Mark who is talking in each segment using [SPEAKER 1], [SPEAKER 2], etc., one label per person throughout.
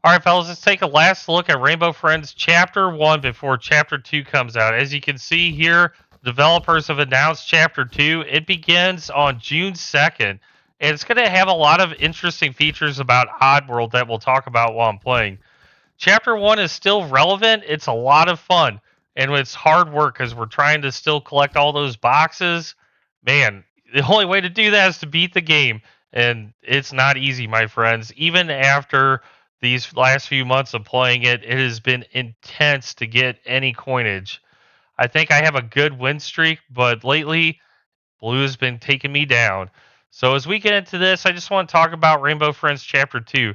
[SPEAKER 1] All right, fellas, let's take a last look at Rainbow Friends Chapter 1 before Chapter 2 comes out. As you can see here, developers have announced Chapter 2. It begins on June 2nd, and it's going to have a lot of interesting features about Oddworld that we'll talk about while I'm playing. Chapter 1 is still relevant. It's a lot of fun, and it's hard work because we're trying to still collect all those boxes. Man, the only way to do that is to beat the game, and it's not easy, my friends. Even after these last few months of playing it, it has been intense to get any coinage. I think I have a good win streak, but lately, Blue has been taking me down. So as we get into this, I just want to talk about Rainbow Friends Chapter 2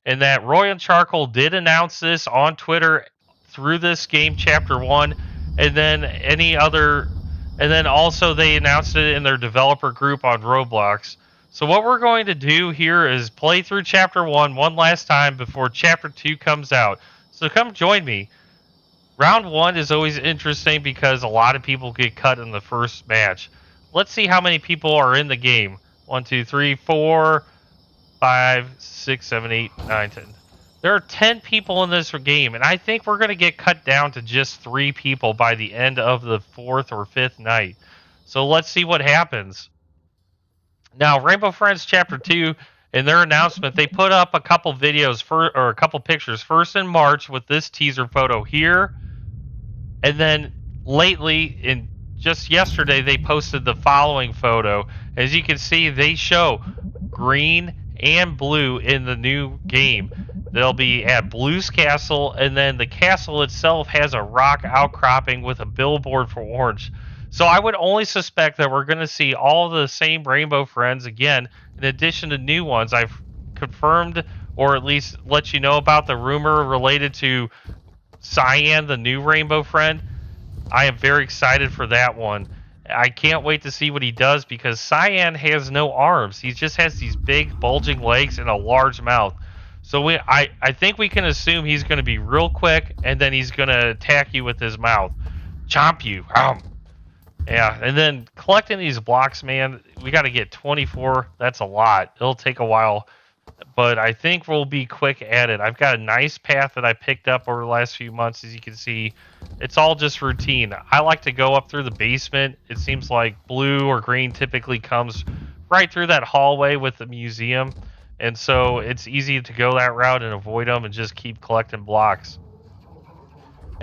[SPEAKER 1] and that Roy and Charcoal did announce this on Twitter through this game, Chapter 1, and then and then also they announced it in their developer group on Roblox. So what we're going to do here is play through Chapter 1 one last time before Chapter 2 comes out. So come join me. Round 1 is always interesting because a lot of people get cut in the first match. Let's see how many people are in the game. 1, 2, 3, 4, 5, 6, 7, 8, 9, 10. There are 10 people in this game, and I think we're going to get cut down to just 3 people by the end of the 4th or 5th night. So let's see what happens. Now, Rainbow Friends Chapter 2, in their announcement, they put up a couple videos or a couple pictures. First in March with this teaser photo here, and then lately, just yesterday, they posted the following photo. As you can see, they show green and blue in the new game. They'll be at Blue's castle, and then the castle itself has a rock outcropping with a billboard for orange. So I would only suspect that we're going to see all the same Rainbow Friends again, in addition to new ones. I've confirmed, or at least let you know about the rumor related to Cyan, the new Rainbow Friend. I am very excited for that one. I can't wait to see what he does because Cyan has no arms. He just has these big bulging legs and a large mouth. So I think we can assume he's going to be real quick, and then he's going to attack you with his mouth. Chomp you. Yeah, and then collecting these blocks, man, we got to get 24. That's a lot. It'll take a while, but I think we'll be quick at it. I've got a nice path that I picked up over the last few months. As you can see, it's all just routine. I like to go up through the basement. It seems like blue or green typically comes right through that hallway with the museum, and so it's easy to go that route and avoid them and just keep collecting blocks.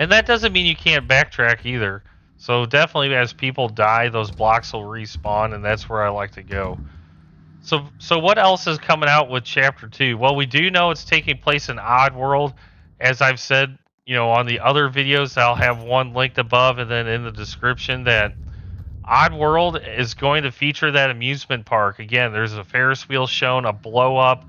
[SPEAKER 1] And that doesn't mean you can't backtrack either. So definitely as people die, those blocks will respawn, and that's where I like to go. So what else is coming out with Chapter 2? Well, we do know it's taking place in Oddworld. As I've said, on the other videos, I'll have one linked above and then in the description that Oddworld is going to feature that amusement park. Again, there's a Ferris wheel shown, a blow-up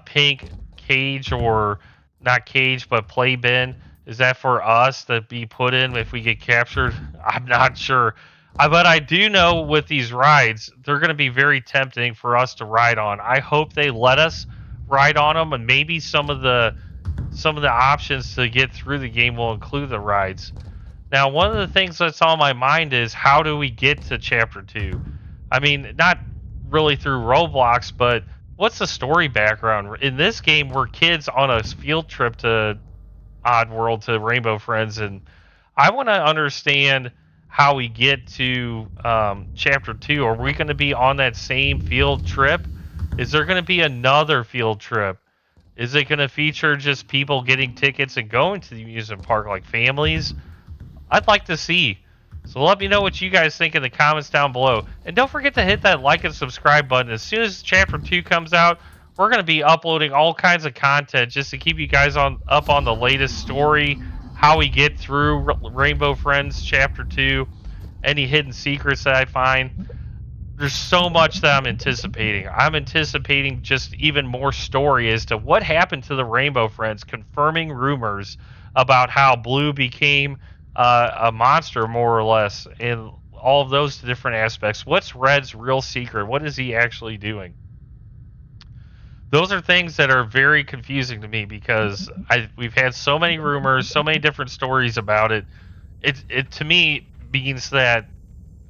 [SPEAKER 1] pink cage, or not cage, but play bin. Is that for us to be put in if we get captured? I'm not sure. But I do know with these rides, they're going to be very tempting for us to ride on. I hope they let us ride on them, and maybe some of the options to get through the game will include the rides. Now, one of the things that's on my mind is how do we get to Chapter 2? I mean, not really through Roblox, but what's the story background? In this game, we're kids on a field trip to Oddworld, to Rainbow Friends, and I want to understand how we get to Chapter 2. Are we going to be on that same field trip? Is there going to be another field trip? Is it going to feature just people getting tickets and going to the amusement park, like families? I'd like to see. So let me know what you guys think in the comments down below. And don't forget to hit that like and subscribe button. As soon as Chapter 2 comes out, we're going to be uploading all kinds of content just to keep you guys up on the latest story, how we get through Rainbow Friends Chapter 2, any hidden secrets that I find. There's so much that I'm anticipating. I'm anticipating just even more story as to what happened to the Rainbow Friends, confirming rumors about how Blue became a monster, more or less, and all of those different aspects. What's Red's real secret? What is he actually doing? Those are things that are very confusing to me because we've had so many rumors, so many different stories about it. It to me means that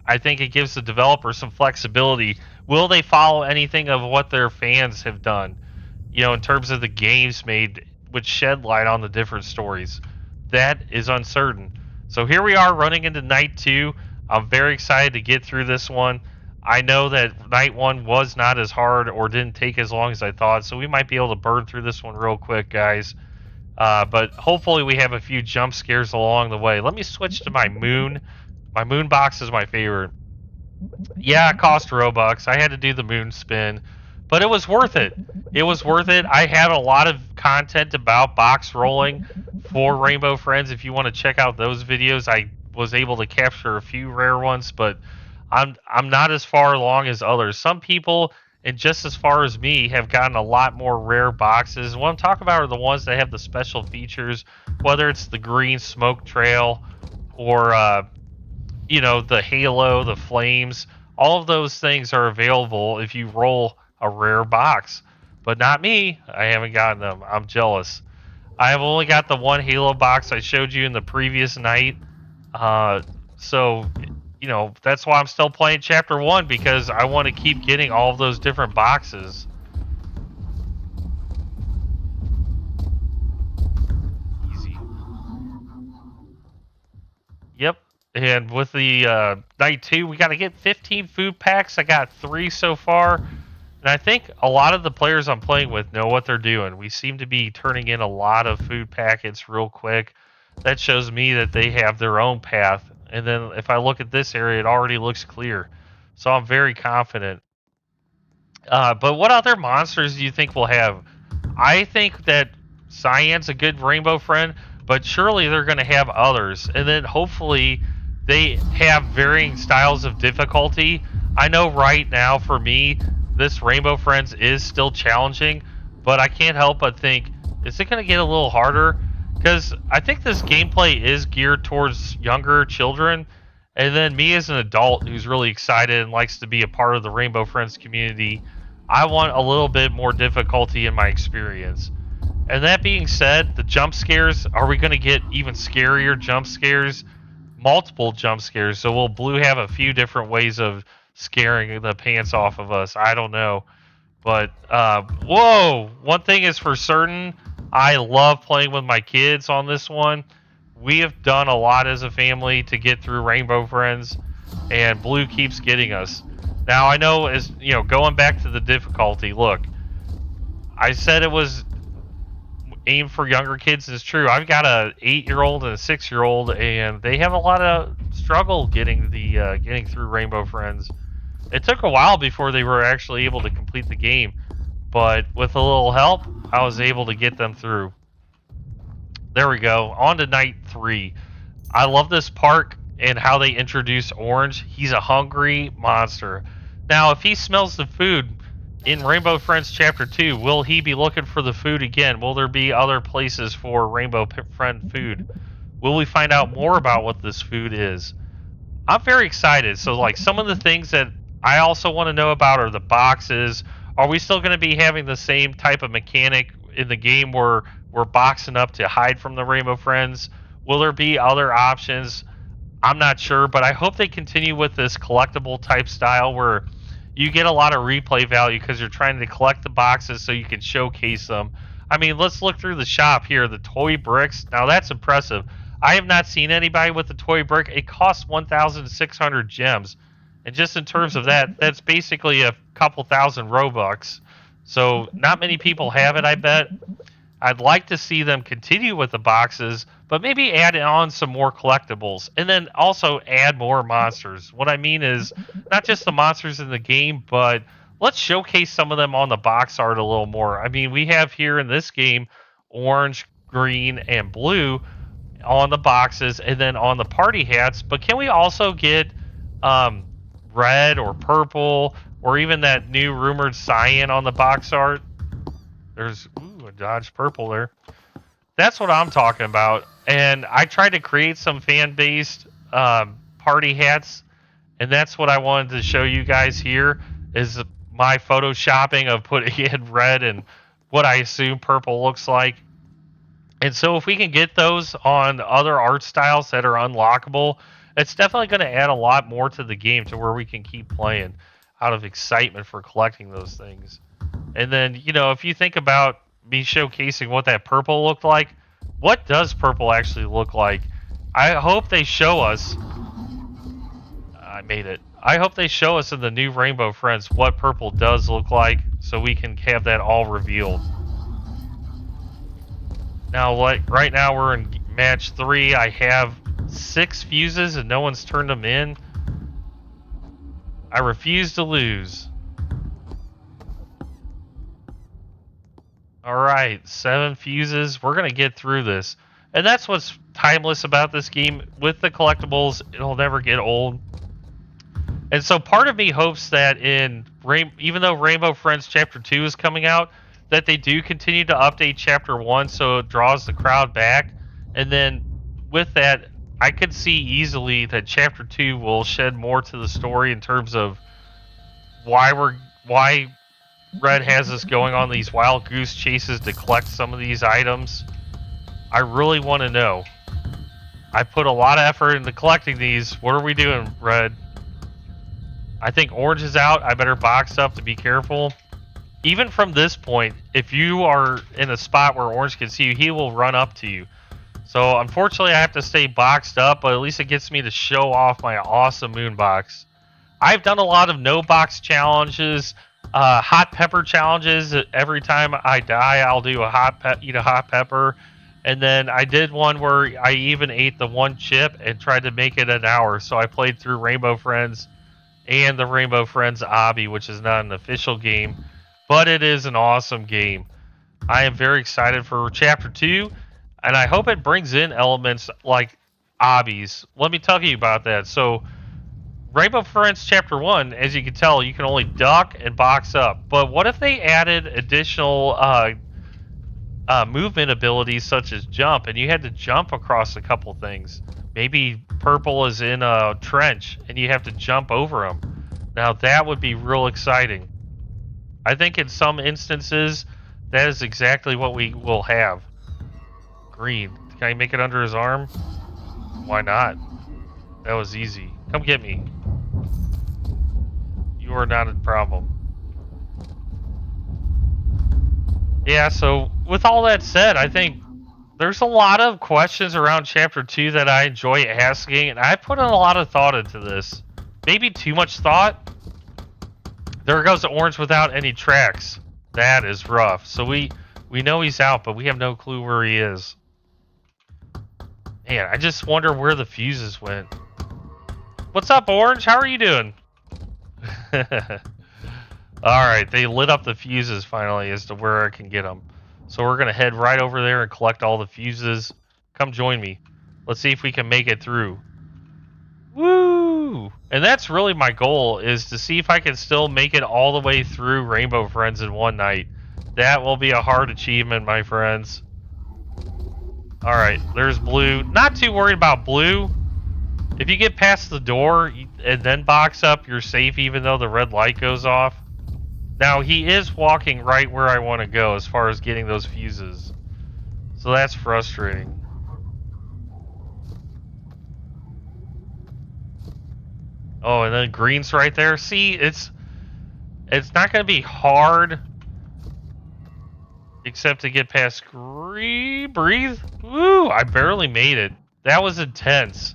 [SPEAKER 1] I think it gives the developers some flexibility. Will they follow anything of what their fans have done? In terms of the games made would shed light on the different stories. That is uncertain. So here we are running into night 2. I'm very excited to get through this one. I know that night 1 was not as hard or didn't take as long as I thought, so we might be able to burn through this one real quick, guys. But hopefully we have a few jump scares along the way. Let me switch to my moon. My moon box is my favorite. Yeah, it cost Robux. I had to do the moon spin, but it was worth it. It was worth it. I have a lot of content about box rolling for Rainbow Friends. If you want to check out those videos, I was able to capture a few rare ones, but I'm not as far along as others. Some people, and just as far as me, have gotten a lot more rare boxes. What I'm talking about are the ones that have the special features, whether it's the green smoke trail or the halo, the flames. All of those things are available if you roll a rare box. But not me. I haven't gotten them. I'm jealous. I have only got the one halo box I showed you in the previous night. So, that's why I'm still playing Chapter 1, because I want to keep getting all of those different boxes. Easy. Yep. And with the night 2, we got to get 15 food packs. I got 3 so far. And I think a lot of the players I'm playing with know what they're doing. We seem to be turning in a lot of food packets real quick. That shows me that they have their own path. And then if I look at this area, it already looks clear. So I'm very confident. But what other monsters do you think we'll have? I think that Cyan's a good rainbow friend, but surely they're going to have others. And then hopefully they have varying styles of difficulty. I know right now for me, this Rainbow Friends is still challenging, but I can't help but think, is it going to get a little harder? Because I think this gameplay is geared towards younger children. And then me as an adult who's really excited and likes to be a part of the Rainbow Friends community, I want a little bit more difficulty in my experience. And that being said, the jump scares, are we going to get even scarier jump scares? Multiple jump scares. So will Blue have a few different ways of scaring the pants off of us? I don't know. But, whoa! One thing is for certain, I love playing with my kids on this one. We have done a lot as a family to get through Rainbow Friends, and Blue keeps getting us. Now, I know, as going back to the difficulty, look, I said it was aimed for younger kids. Is true. I've got a 8-year-old and a 6-year-old, and they have a lot of struggle getting through Rainbow Friends. It took a while before they were actually able to complete the game, but with a little help, I was able to get them through. There we go. On to night 3. I love this park and how they introduce Orange. He's a hungry monster. Now, if he smells the food in Rainbow Friends Chapter 2, will he be looking for the food again? Will there be other places for Rainbow Friend food? Will we find out more about what this food is? I'm very excited. So, like, some of the things that I also want to know about are the boxes. Are we still going to be having the same type of mechanic in the game where we're boxing up to hide from the Rainbow Friends? Will there be other options? I'm not sure, but I hope they continue with this collectible type style where you get a lot of replay value because you're trying to collect the boxes so you can showcase them. I mean, let's look through the shop here. The toy bricks. Now, that's impressive. I have not seen anybody with the toy brick. It costs 1,600 gems. And just in terms of that, that's basically a couple thousand Robux. So not many people have it, I bet. I'd like to see them continue with the boxes, but maybe add on some more collectibles. And then also add more monsters. What I mean is not just the monsters in the game, but let's showcase some of them on the box art a little more. I mean, we have here in this game orange, green, and blue on the boxes and then on the party hats. But can we also get red or purple or even that new rumored cyan on the box art? There's a Dodge purple there. That's what I'm talking about. And I tried to create some fan-based party hats, and that's what I wanted to show you guys here is my photoshopping of putting in red and what I assume purple looks like. And so if we can get those on other art styles that are unlockable, it's definitely going to add a lot more to the game to where we can keep playing out of excitement for collecting those things. And then, if you think about me showcasing what that purple looked like. What does purple actually look like? I hope they show us. I made it. I hope they show us in the new Rainbow Friends what purple does look like, so we can have that all revealed. Now, like right now, we're in match 3. I have 6 fuses and no one's turned them in. I refuse to lose. Alright, 7 fuses. We're going to get through this. And that's what's timeless about this game. With the collectibles, it'll never get old. And so part of me hopes that even though Rainbow Friends Chapter 2 is coming out, that they do continue to update Chapter 1 so it draws the crowd back. And then with that, I could see easily that Chapter 2 will shed more to the story in terms of why Red has us going on these wild goose chases to collect some of these items. I really want to know. I put a lot of effort into collecting these. What are we doing, Red? I think Orange is out. I better box up to be careful. Even from this point, if you are in a spot where Orange can see you, he will run up to you. So unfortunately, I have to stay boxed up, but at least it gets me to show off my awesome moon box. I've done a lot of no box challenges, hot pepper challenges. Every time I die, I'll do eat a hot pepper. And then I did one where I even ate the 1 chip and tried to make it an hour. So I played through Rainbow Friends and the Rainbow Friends Obby, which is not an official game, but it is an awesome game. I am very excited for Chapter 2, and I hope it brings in elements like obbies. Let me tell you about that. So, Rainbow Friends Chapter 1, as you can tell, you can only duck and box up. But what if they added additional movement abilities such as jump, and you had to jump across a couple things? Maybe purple is in a trench and you have to jump over them. Now that would be real exciting. I think in some instances that is exactly what we will have. Green. Can I make it under his arm? Why not? That was easy. Come get me. You are not a problem. Yeah, so with all that said, I think there's a lot of questions around Chapter 2 that I enjoy asking, and I put in a lot of thought into this. Maybe too much thought. There goes the Orange without any tracks. That is rough. So we know he's out, but we have no clue where he is. Man, I just wonder where the fuses went. What's up, Orange? How are you doing? Alright, they lit up the fuses finally as to where I can get them. So we're going to head right over there and collect all the fuses. Come join me. Let's see if we can make it through. Woo! And that's really my goal, is to see if I can still make it all the way through Rainbow Friends in one night. That will be a hard achievement, my friends. Alright, there's Blue. Not too worried about Blue. If you get past the door and then box up, you're safe even though the red light goes off. Now, he is walking right where I want to go as far as getting those fuses. So that's frustrating. Oh, and then green's right there. See, it's not going to be hard. Except to get past green. Breathe. Woo, I barely made it. That was intense.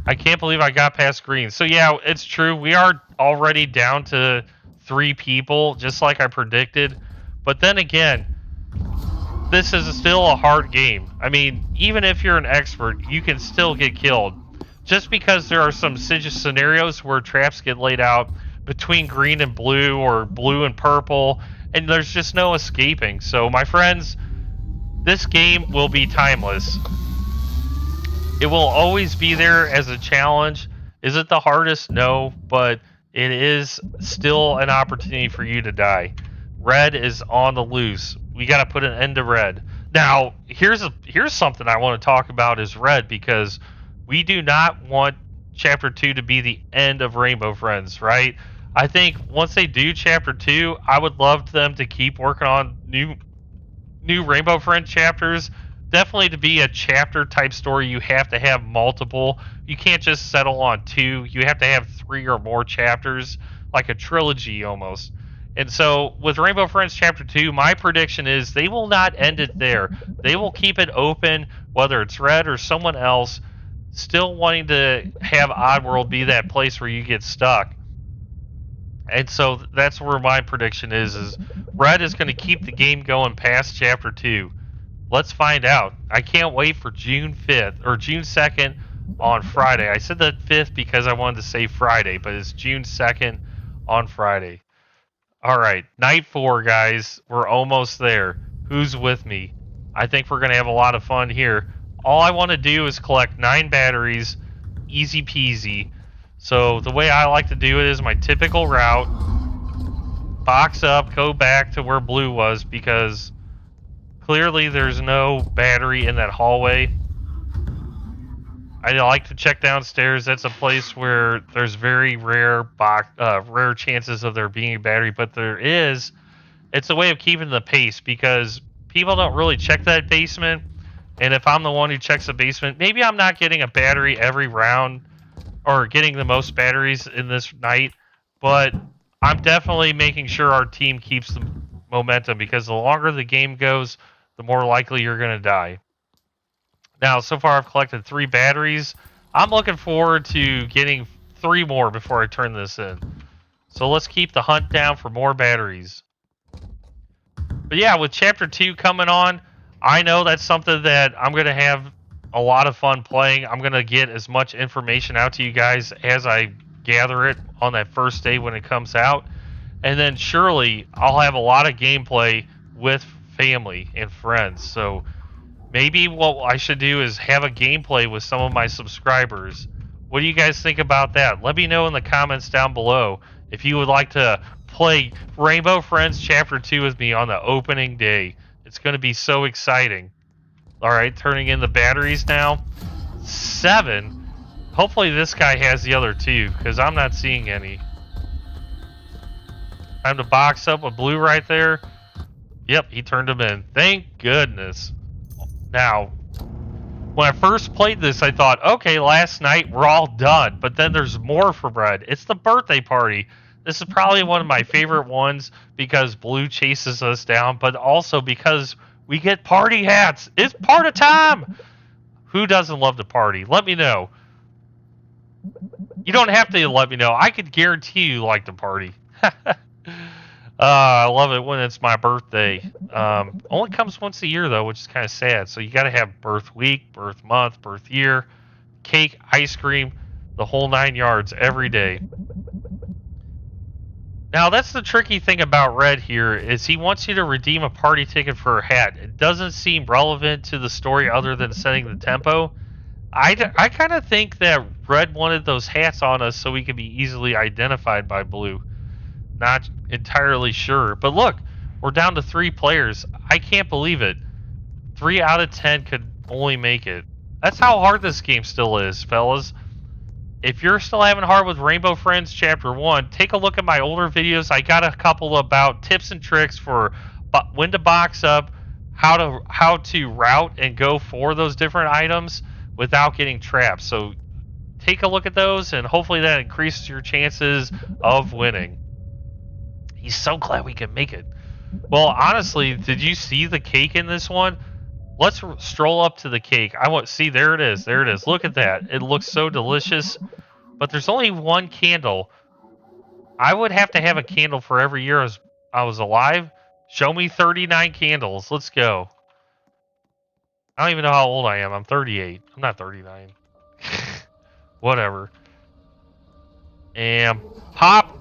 [SPEAKER 1] I can't believe I got past green. So yeah, it's true. We are already down to 3 people, just like I predicted. But then again, this is still a hard game. I mean, even if you're an expert, you can still get killed. Just because there are some scenarios where traps get laid out between green and blue or blue and purple, and there's just no escaping. So, my friends, this game will be timeless. It will always be there as a challenge. Is it the hardest? No, but it is still an opportunity for you to die. Red is on the loose. We got to put an end to Red. Now, here's something I want to talk about is Red, because we do not want Chapter 2 to be the end of Rainbow Friends, right? I think once they do Chapter 2, I would love them to keep working on new Rainbow Friends chapters. Definitely to be a chapter type story, you have to have multiple. You can't just settle on 2. You have to have 3 or more chapters, like a trilogy almost. And so with Rainbow Friends Chapter 2, my prediction is they will not end it there. They will keep it open, whether it's Red or someone else, still wanting to have Oddworld be that place where you get stuck. And so that's where my prediction is Red is going to keep the game going past Chapter 2. Let's find out. I can't wait for June 5th or June 2nd on Friday. I said the 5th because I wanted to say Friday, but it's June 2nd on Friday. All right, night 4, guys. We're almost there. Who's with me? I think we're going to have a lot of fun here. All I want to do is collect 9 batteries, easy peasy. So the way I like to do it is my typical route. Box up, go back to where blue was because clearly there's no battery in that hallway. I like to check downstairs. That's a place where there's very rare chances of there being a battery, but there is. It's a way of keeping the pace because people don't really check that basement. And if I'm the one who checks the basement, maybe I'm not getting a battery every round or getting the most batteries in this night, but I'm definitely making sure our team keeps the momentum because the longer the game goes, the more likely you're going to die. Now, so far I've collected 3 batteries. I'm looking forward to getting 3 more before I turn this in. So let's keep the hunt down for more batteries. But yeah, with Chapter 2 coming on, I know that's something that I'm going to have a lot of fun playing. I'm going to get as much information out to you guys as I gather it on that first day when it comes out. And then surely I'll have a lot of gameplay with family and friends. So maybe what I should do is have a gameplay with some of my subscribers. What do you guys think about that? Let me know in the comments down below if you would like to play Rainbow Friends Chapter 2 with me on the opening day. It's going to be so exciting. Alright, turning in the batteries now. 7. Hopefully this guy has the other 2, because I'm not seeing any. Time to box up with blue right there. Yep, he turned them in. Thank goodness. Now, when I first played this, I thought, okay, last night we're all done. But then there's more for Red. It's the birthday party. This is probably one of my favorite ones because blue chases us down, but also because we get party hats. It's party time! Who doesn't love to party? Let me know. You don't have to let me know. I could guarantee you like to party. I love it when it's my birthday. Only comes once a year, though, which is kind of sad. So you got to have birth week, birth month, birth year, cake, ice cream, the whole 9 yards every day. Now, that's the tricky thing about Red here, is he wants you to redeem a party ticket for a hat. It doesn't seem relevant to the story other than setting the tempo. I kind of think that Red wanted those hats on us so we could be easily identified by blue. Not entirely sure. But look, we're down to 3 players. I can't believe it. 3 out of 10 could only make it. That's how hard this game still is, fellas. If you're still having hard with Rainbow Friends Chapter 1, take a look at my older videos. I got a couple about tips and tricks for when to box up, how to route and go for those different items without getting trapped. So take a look at those, and hopefully that increases your chances of winning. He's so glad we can make it. Well, honestly, did you see the cake in this one? Let's stroll up to the cake. See, there it is. There it is. Look at that. It looks so delicious. But there's only 1 candle. I would have to have a candle for every year I was alive. Show me 39 candles. Let's go. I don't even know how old I am. I'm 38. I'm not 39. Whatever. And pop.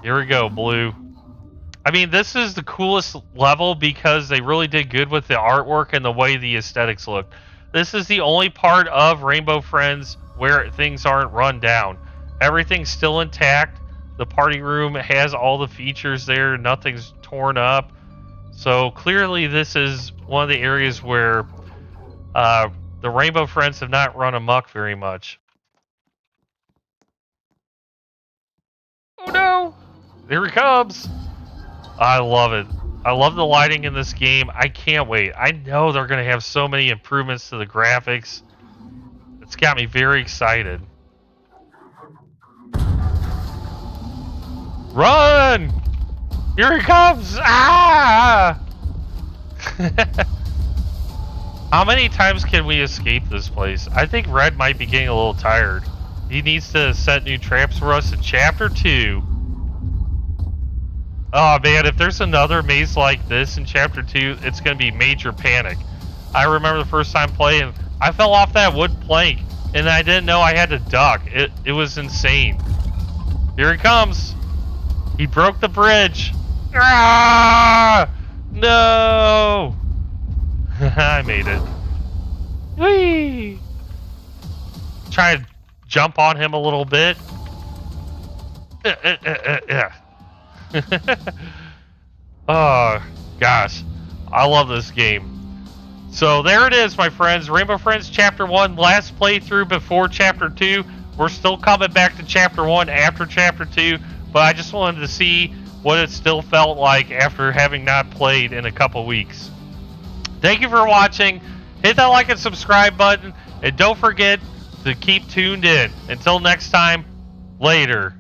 [SPEAKER 1] Here we go, blue. I mean, this is the coolest level because they really did good with the artwork and the way the aesthetics look. This is the only part of Rainbow Friends where things aren't run down. Everything's still intact. The party room has all the features there. Nothing's torn up. So clearly this is one of the areas where the Rainbow Friends have not run amok very much. Oh no! Here he comes! I love it. I love the lighting in this game. I can't wait. I know they're going to have so many improvements to the graphics. It's got me very excited. Run! Here he comes! Ah! How many times can we escape this place? I think Red might be getting a little tired. He needs to set new traps for us in Chapter 2. Oh man, if there's another maze like this in Chapter 2, it's going to be major panic. I remember the first time playing, I fell off that wood plank, and I didn't know I had to duck. It was insane. Here he comes. He broke the bridge. Ah! No! I made it. Whee! Try to jump on him a little bit. Oh, gosh. I love this game. So there it is, my friends. Rainbow Friends Chapter 1, last playthrough before Chapter 2. We're still coming back to Chapter 1 after Chapter 2, but I just wanted to see what it still felt like after having not played in a couple weeks. Thank you for watching. Hit that like and subscribe button, and don't forget to keep tuned in. Until next time, later.